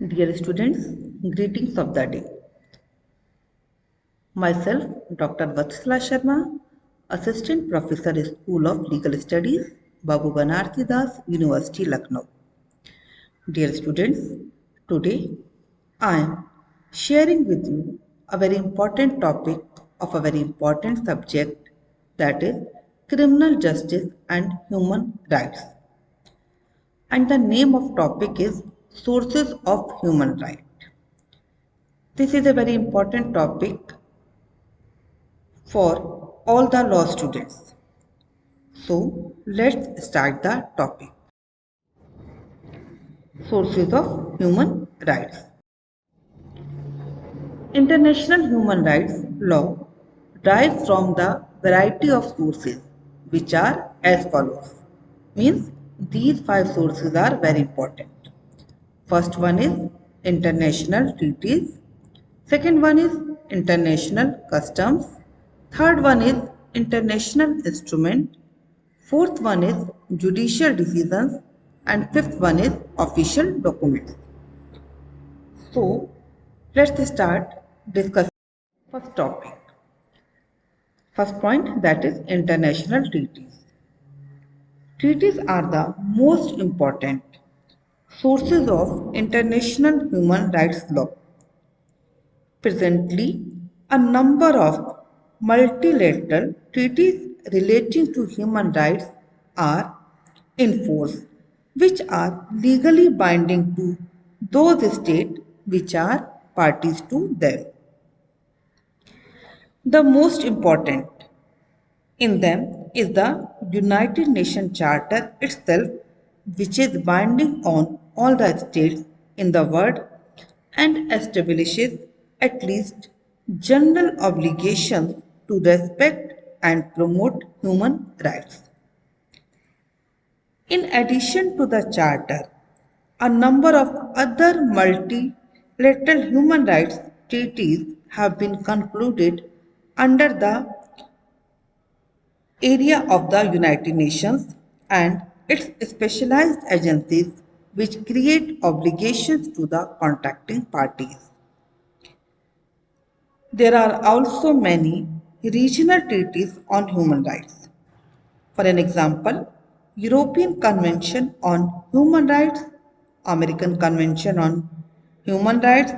Dear students, greetings of the day. Myself, Dr. Vatsala Sharma, Assistant Professor, School of Legal Studies, Babu Banarthi Das, University, Lucknow. Dear students, today I am sharing with you a very important topic of a very important subject, that is criminal justice and human rights. And the name of topic is sources of human right. This is a very important topic for all the law students. So let's start the topic. Sources of human rights. International human rights law derives from the variety of sources which are as follows. Means these five sources are very important. First one is international treaties. Second one is international customs. Third one is international instrument. Fourth one is judicial decisions, and fifth one is official documents. So let's start discussing first topic. First point, that is international treaties. Treaties are the most important sources of international human rights law. Presently, a number of multilateral treaties relating to human rights are in force, which are legally binding to those states which are parties to them. The most important in them is the United Nations Charter itself, which is binding on all the states in the world and establishes at least general obligations to respect and promote human rights. In addition to the Charter, a number of other multilateral human rights treaties have been concluded under the area of the United Nations and its specialized agencies, which create obligations to the contracting parties. There are also many regional treaties on human rights. For an example, European Convention on Human Rights, American Convention on Human Rights,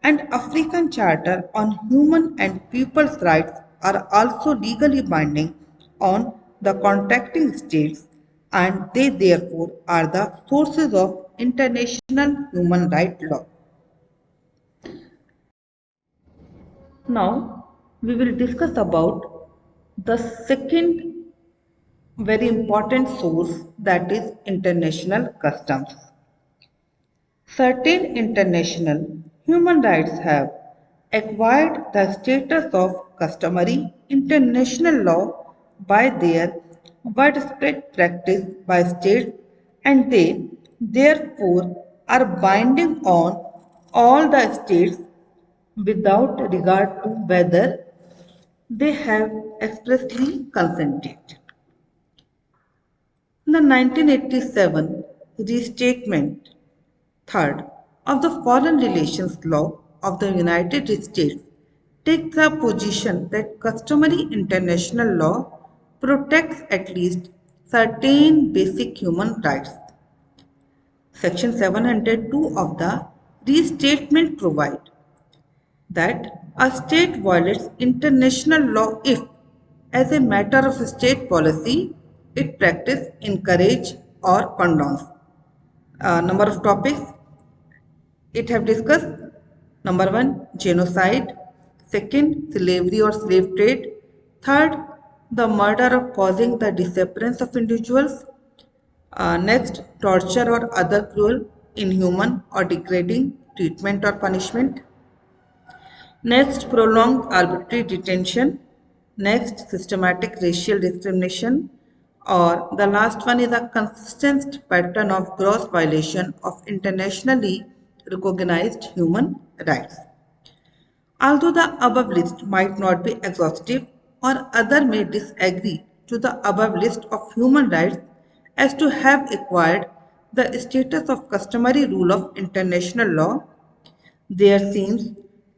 and African Charter on Human and People's Rights are also legally binding on the contracting states, and they therefore are the sources of international human rights law. Now we will discuss about the second very important source, that is international customs. Certain international human rights have acquired the status of customary international law by their widespread practice by states, and they therefore are binding on all the states without regard to whether they have expressly consented. The 1987 Restatement Third of the Foreign Relations Law of the United States takes the position that customary international law protects at least certain basic human rights. Section 702 of the Restatement provides that a state violates international law if, as a matter of state policy, it practices, encourages, or condones. Number of topics it have discussed. Number one, genocide. Second, slavery or slave trade. Third, the murder or causing the disappearance of individuals. Next, torture or other cruel, inhuman, or degrading treatment or punishment. Next, prolonged arbitrary detention. Next, systematic racial discrimination. Or the last one is a consistent pattern of gross violation of internationally recognized human rights. Although the above list might not be exhaustive, or other may disagree to the above list of human rights as to have acquired the status of customary rule of international law, there seems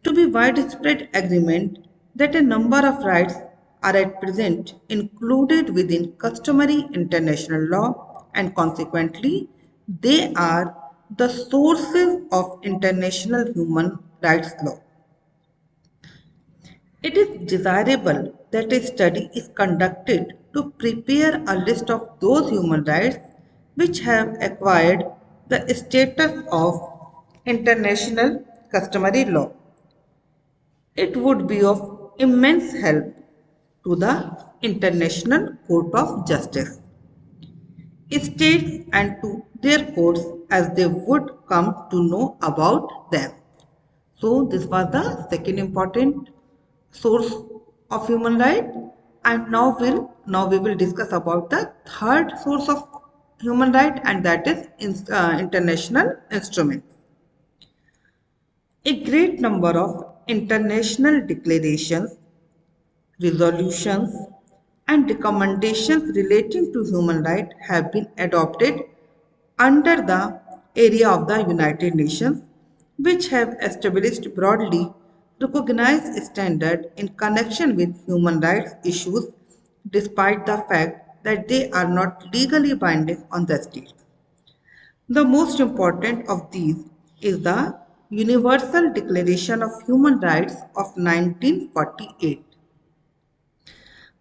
to be widespread agreement that a number of rights are at present included within customary international law and consequently they are the sources of international human rights law. It is desirable that a study is conducted to prepare a list of those human rights which have acquired the status of international customary law. It would be of immense help to the International Court of Justice, states and to their courts as they would come to know about them. So this was the second important source of human right and now we will discuss about the third source of human right and that is international instruments. A great number of international declarations, resolutions, and recommendations relating to human rights have been adopted under the area of the United Nations, which have established broadly recognized standards in connection with human rights issues, despite the fact that they are not legally binding on the states. The most important of these is the Universal Declaration of Human Rights of 1948,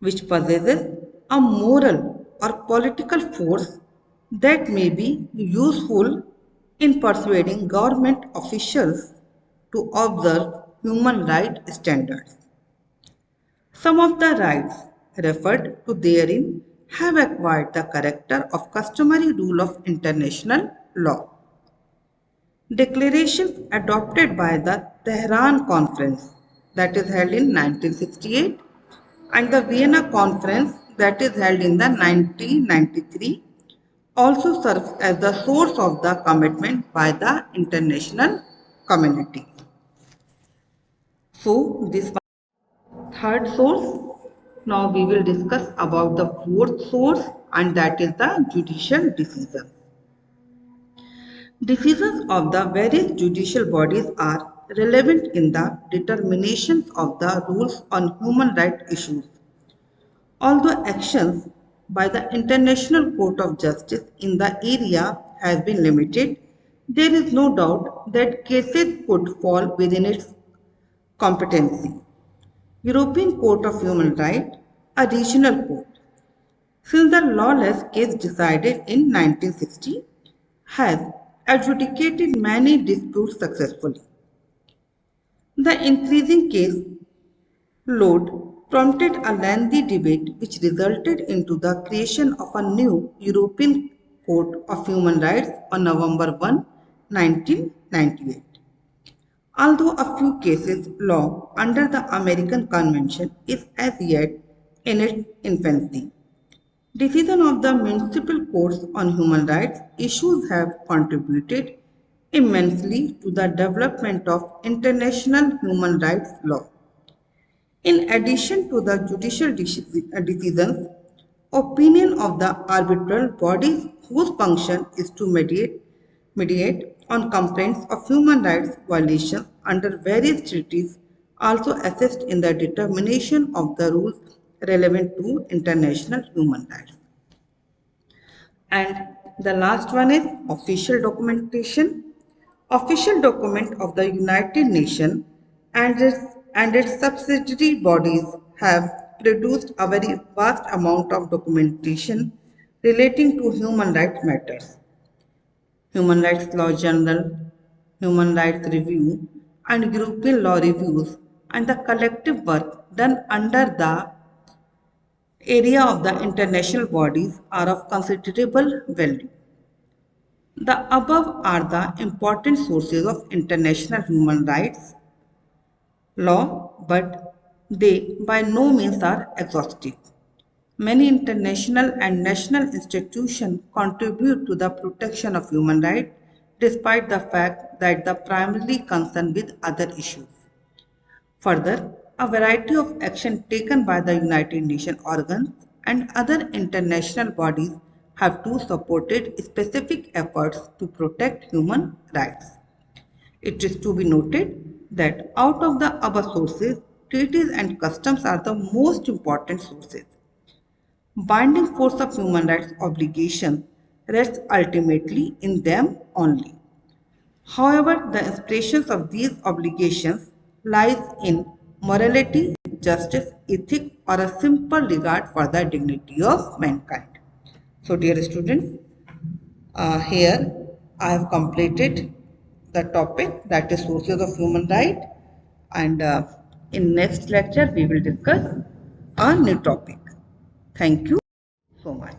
which possesses a moral or political force that may be useful in persuading government officials to observe human rights standards. Some of the rights referred to therein have acquired the character of customary rule of international law. Declarations adopted by the Tehran Conference that is held in 1968 and the Vienna Conference that is held in the 1993 also serves as the source of the commitment by the international community. So this was third source. Now we will discuss about the fourth source and that is the judicial decision. Decisions of the various judicial bodies are relevant in the determinations of the rules on human rights issues. Although actions by the International Court of Justice in the area has been limited, there is no doubt that cases could fall within its competency. European Court of Human Rights, a regional court, since the lawless case decided in 1960, has adjudicated many disputes successfully. The increasing case load prompted a lengthy debate which resulted into the creation of a new European Court of Human Rights on November 1, 1998. Although a few cases law under the American Convention is as yet in its infancy, decision of the municipal courts on human rights issues have contributed immensely to the development of international human rights law. In addition to the judicial decisions, opinion of the arbitral bodies whose function is to mediate on complaints of human rights violations under various treaties also assist in the determination of the rules relevant to international human rights. And the last one is official documentation. Official document of the United Nations and its subsidiary bodies have produced a very vast amount of documentation relating to human rights matters. Human Rights Law Journal, Human Rights Review, and European Law Reviews, and the collective work done under the area of the international bodies are of considerable value. The above are the important sources of international human rights law, but they by no means are exhaustive. Many international and national institutions contribute to the protection of human rights despite the fact that they are primarily concerned with other issues. Further, a variety of action taken by the United Nations organs and other international bodies have too supported specific efforts to protect human rights. It is to be noted that out of the above sources, treaties and customs are the most important sources. Binding force of human rights obligation rests ultimately in them only. However, the inspirations of these obligations lies in morality, justice, ethics, or a simple regard for the dignity of mankind. So, dear students, here I have completed the topic, that is sources of human right, and in next lecture we will discuss a new topic. Thank you so much.